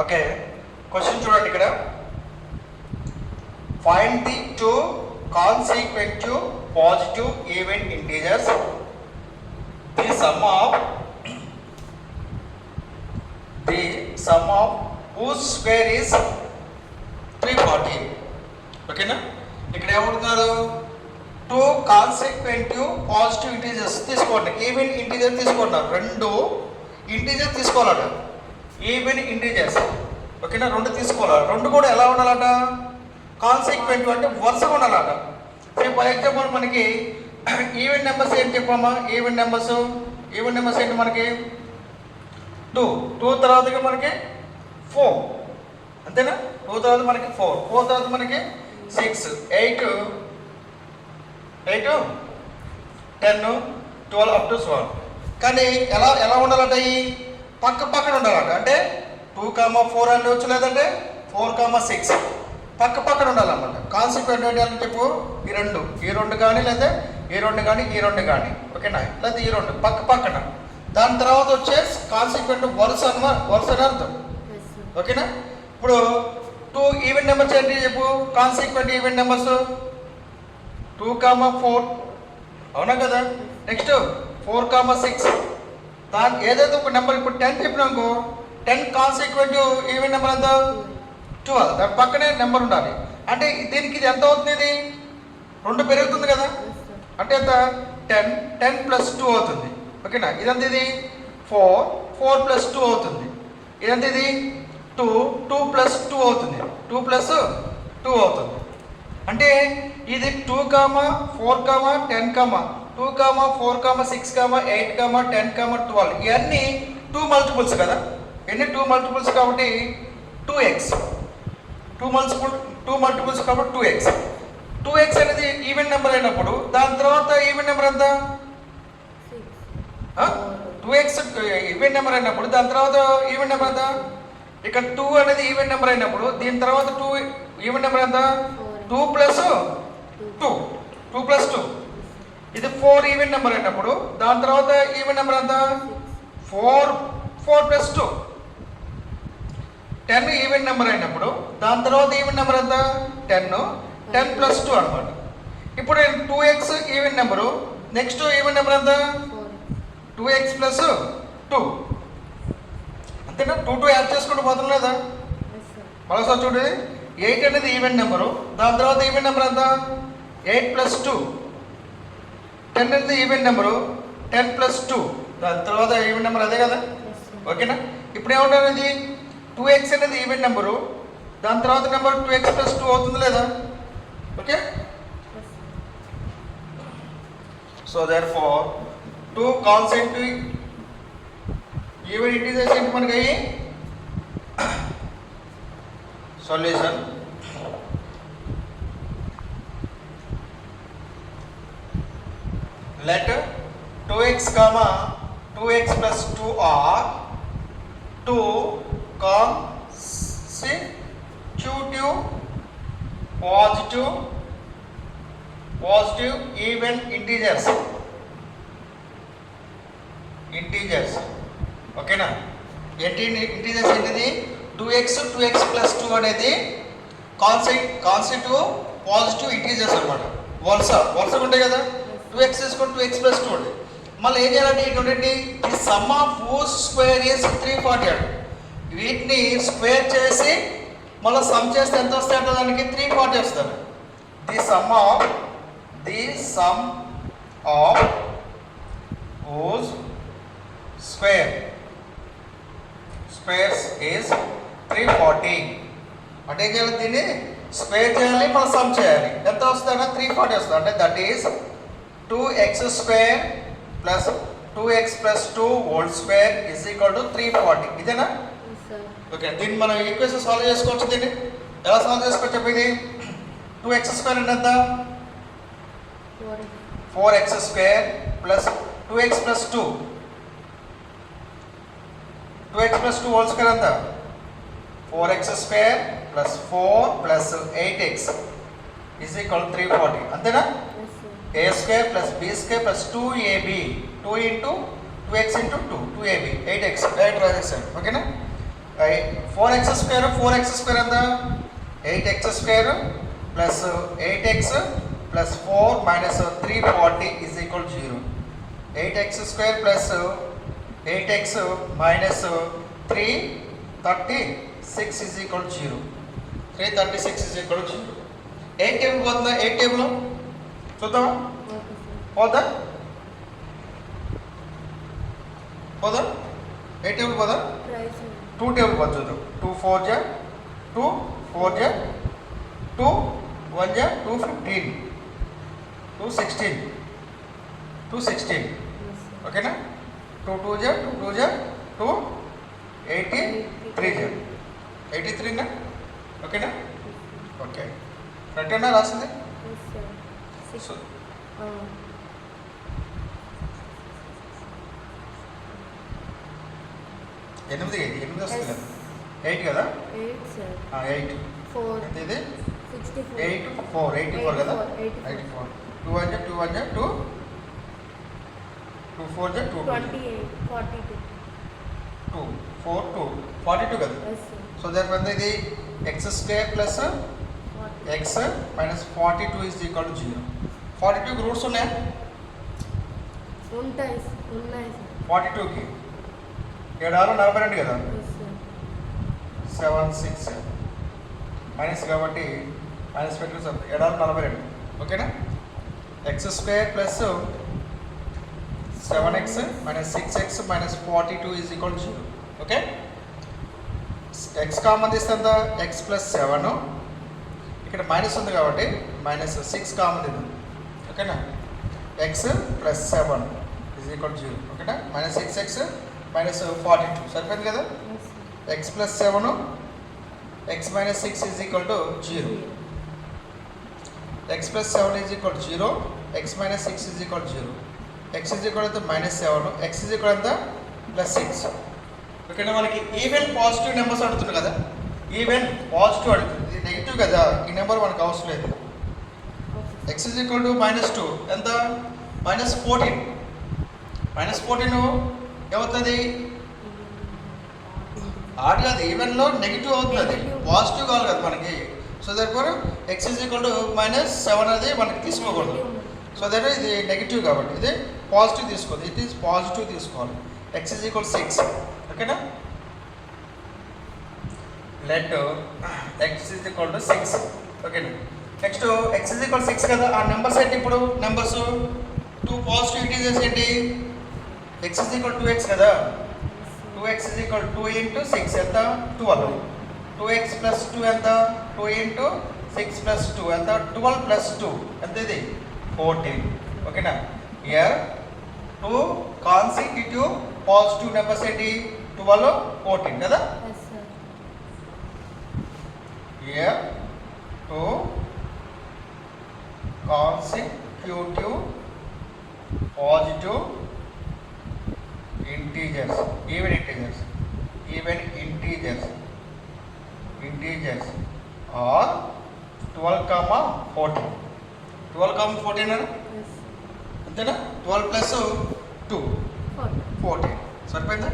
Okay, question చూడండి ఇక్కడ. Find the two consecutive positive even integers. The sum of whose square is 340. ఓకేనా? ఇక్కడ ఏమంటున్నారు? టూ కాన్సిక్వెంటివ్ పాజిటివ్ ఇంటీజర్స్ తీసుకోండి, even integer తీసుకున్నారు. రెండు ఇంటీజర్ తీసుకోవాలట, ఈవెన్ ఇంటీజర్స్. ఓకేనా? రెండు తీసుకోవాలి. రెండు కూడా ఎలా ఉండాలట? కాన్సిక్వెంట్ అంటే వరుసగా ఉండాలట. ఫర్ ఎగ్జాంపుల్ మనకి ఈవెన్ నెంబర్స్ ఏం చెప్పామా? ఈవెన్ నెంబర్స్ ఏంటి మనకి? 2 తర్వాత మనకి 4, అంతేనా? 2 తర్వాత మనకి 4 తర్వాత మనకి 6, 8, 10, 12 అప్ టు 7. కానీ ఎలా ఉండాలట? ఈ పక్కన ఉండాలట. అంటే 2, 4 అని వచ్చు, లేదంటే 4, 6 పక్కన ఉండాలన్నమాట. కాన్సిక్వెంట్ అంటే చెప్పు, ఈ రెండు కానీ, లేదా ఈ రెండు కానీ, ఓకేనా? లేదా ఈ రెండు పక్కన. దాని తర్వాత వచ్చే కాన్సిక్వెంట్ వరుస అని అర్థం, ఓకేనా? ఇప్పుడు 2 ఈవెన్ నెంబర్స్ ఏంటి చెప్పు? కాన్సిక్వెంట్ ఈవెన్ నెంబర్స్ 2, 4, అవునా కదా? నెక్స్ట్ 4, 6. దాని ఏదైతే ఒక నెంబర్ ఇప్పుడు 10 చెప్పినాకో 10 కాన్సిక్వెంట్ ఈవెన్ నెంబర్ ఎంత? 12. దాని పక్కనే నెంబర్ ఉండాలి. అంటే దీనికి ఇది ఎంత అవుతుంది? ఇది 2 పెరుగుతుంది కదా, అంటే ఎంత? 10 + 2 అవుతుంది, ఓకేనా? ఇదంతా ఇది 4 + 2 అవుతుంది. ఇదంతా ఇది 2 + 2 అవుతుంది, 2 + 2 అవుతుంది. అంటే ఇది 2, 4, 10, 2, 4, 6, 8, 10, 12 ఇవన్నీ 2 మల్టిపుల్స్ కదా. ఎన్ని 2 మల్టిపుల్స్ కాబట్టి 2x. 2 మల్టిపుల్స్ కాబట్టి 2x. 2x అనేది ఈవెన్ నెంబర్ అయినప్పుడు దాని తర్వాత ఈవెన్ నెంబర్ ఎంత? 2x ఈవెన్ నెంబర్ అయినప్పుడు దాని తర్వాత ఈవెన్ నెంబర్ ఎంత? ఇక్కడ 2 అనేది ఈవెన్ నెంబర్ అయినప్పుడు దీని తర్వాత 2 ఈవెన్ నెంబర్ ఎంత? 2 + 2. ఇది 4 ఈవెన్ నెంబర్ అయినప్పుడు దాని తర్వాత ఈవెన్ నెంబర్ ఎంత? 4 + 2. 10 ఈవెన్ నెంబర్ అయినప్పుడు దాని తర్వాత ఈవెన్ నెంబర్ ఎంత? 10 + 2 అనమాట. ఇప్పుడు 2x even number, next even number ఎంత? 2x + 2, అంతేనా? 2 యాడ్ చేసుకుంటూ పోతాం లేదా? మరోసారి చూడండి. 8 అనేది ఈవెన్ నెంబరు, దాని తర్వాత ఈవెన్ నెంబర్ ఎంత? 8 + 2. 10 అనేది ఈవెన్ నెంబరు, 10 + 2, దాని తర్వాత ఈవెన్ నెంబర్ అదే కదా, ఓకేనా? ఇప్పుడు ఏమంటారు? ఇది 2x అనేది ఈవెన్ నెంబరు, దాని తర్వాత నెంబర్ 2x + 2 అవుతుంది లేదా? Okay. So therefore 2 consequent even integers ఏంటి మనకి? Solution. let 2x, 2x + 2 are 2 consecutive positive even integers, ఓకేనా? ఇంటీజర్స్ ఏంటిది? 2x + 2 అనేది కాన్సిక్వెంటివ్ పాజిటివ్ ఇంటీజర్స్ అనమాట. వరుసగా ఉంటాయి కదా. 2x తీసుకొని 2x + 2 ఉంటుంది. మళ్ళీ ఏం చేయాలంటే ఏంటంటే ఈ some of whose square is 340 అంట. వీటిని స్క్వేర్ చేసి మళ్ళీ సమ్ చేస్తే ఎంత వస్తాయంటే దానికి 340 వస్తుంది. The sum of whose squares is 340. అంటే ఏం చేయాలి? దీన్ని స్క్వేర్ చేయాలి, మళ్ళీ సమ్ చేయాలి. ఎంత వస్తుందంటే 340 వస్తుంది. అంటే that is 2x² + 2x + 2 whole square = 340. ఇదేనా? ఓకే. దీన్ని మనం ఈక్వేషన్ సాల్వ్ చేసుకోవచ్చు. దీన్ని ఎలా సాల్వ్ చేసుకోవచ్చు చెప్పి? ఇది 2x² అంటే ఎంత? 4x² + 2x + 2. 2x + 2 whole square ఎంత? 4x² + 4 + 8x = 340. అంతేనా? a² + b² + 2ab 2 × 2x × 2 2ab 8x direct రాసేసాను, ఓకేనా? 4x స్క్వేర్ ఎంత 8x square plus 8x plus 4 minus 340 is equal 0. 8x square plus 8x minus 336 is equal 0. 336 is equal 0. 8 table పోతుందా? 8 table చూద్దామా? పోదా? 8 table పోదా? 2 table పోదు చూద్దాం. 2 4 జా 2 4 జా 2 1 జా 2 15 2 16 2 16 ఓకేనా? 2 2 జా 2 2 జా 2 83 జా 83 నా ఓకేనా? ఓకే కరెక్ట్ అన్నా రాసింది? సో 8 వస్తుంది కదా 8 కదా 8 ఎంత ఇది 84 కదా 84 2 1 2 1 2 2 4 2 2 4 2 42 కదా. సో దాని ఇది x square plus x minus 42 is equal to 0. 42కి రూట్స్ ఉన్నాయా? ఉంటాయి 42కి 7 6 42 కదా 7 6 మైనస్ కాబట్టి మైనస్ పెట్టి 7 6 42 ఓకేనా? X square plus 7x minus 6x minus 42 is equal 0. Okay X common తీస్తే ఎంత x ప్లస్ 7 ఇక్కడ మైనస్ ఉంది కాబట్టి మైనస్ 6 కామన్ తీద్దాం ఓకేనా? x ప్లస్ 7 ఈజ్ ఈక్వల్ 0 ఓకేనా? మైనస్ 6x మైనస్ 42 సరిపోయింది కదా? x plus 7 x minus 6 is equal to 0. x plus 7 is equal to 0 x minus 6 is equal 0. x is equal to minus 7 x is equal ఎంత plus 6 ఓకేనా? మనకి even positive numbers అడుగుతుంది కదా, even positive అడుగుతుంది, ఇది negative కదా, ఈ number మనకు అవసరం లేదు. x ఈజ్ ఈక్వల్ టు -2 ఎంత -14 ఏమవుతుంది? ఆడ్ కాదు, ఈవెన్లో నెగిటివ్ అవుతుంది, పాజిటివ్ కావాలి కదా మనకి. So therefore x is equal to -7 అనేది మనకి తీసుకోకూడదు. సో దట్ ఇది నెగిటివ్ కాబట్టి ఇది పాజిటివ్ తీసుకోవాలి, ఇట్ ఈస్ పాజిటివ్ తీసుకోవాలి. x ఈజ్ ఈక్వల్ 6 ఓకేనా? Let x is equal to 6 ఓకేనా? నెక్స్ట్ x ఈజ్ ఈక్వల్ 6 కదా, ఆ నెంబర్స్ ఏంటి ఇప్పుడు? నెంబర్స్ 2 పాజిటివ్ ఇంటీజర్స్ ఏంటి? x ఈజ్ ఈక్వల్ 2x కదా, 2x ఈజ్ ఈక్వల్ 2 ఇంటూ 6 ఎంత 12. 2x ప్లస్ 2 ఎంత 2 ఇంటూ 6 ప్లస్ 2 ఎంత 12 ప్లస్ 2 ఎంత ఇది 14 ఓకేనా? ఇయర్ 2 కాన్సిక్యూటివ్ పాజిటివ్ నెంబర్స్ ఏంటి 12 14 కదా? Year 2 consecutive positive integers even integers are 12 14 అనా అంతేనా? 12 ప్లస్ 2 14 సరిపోయిందా?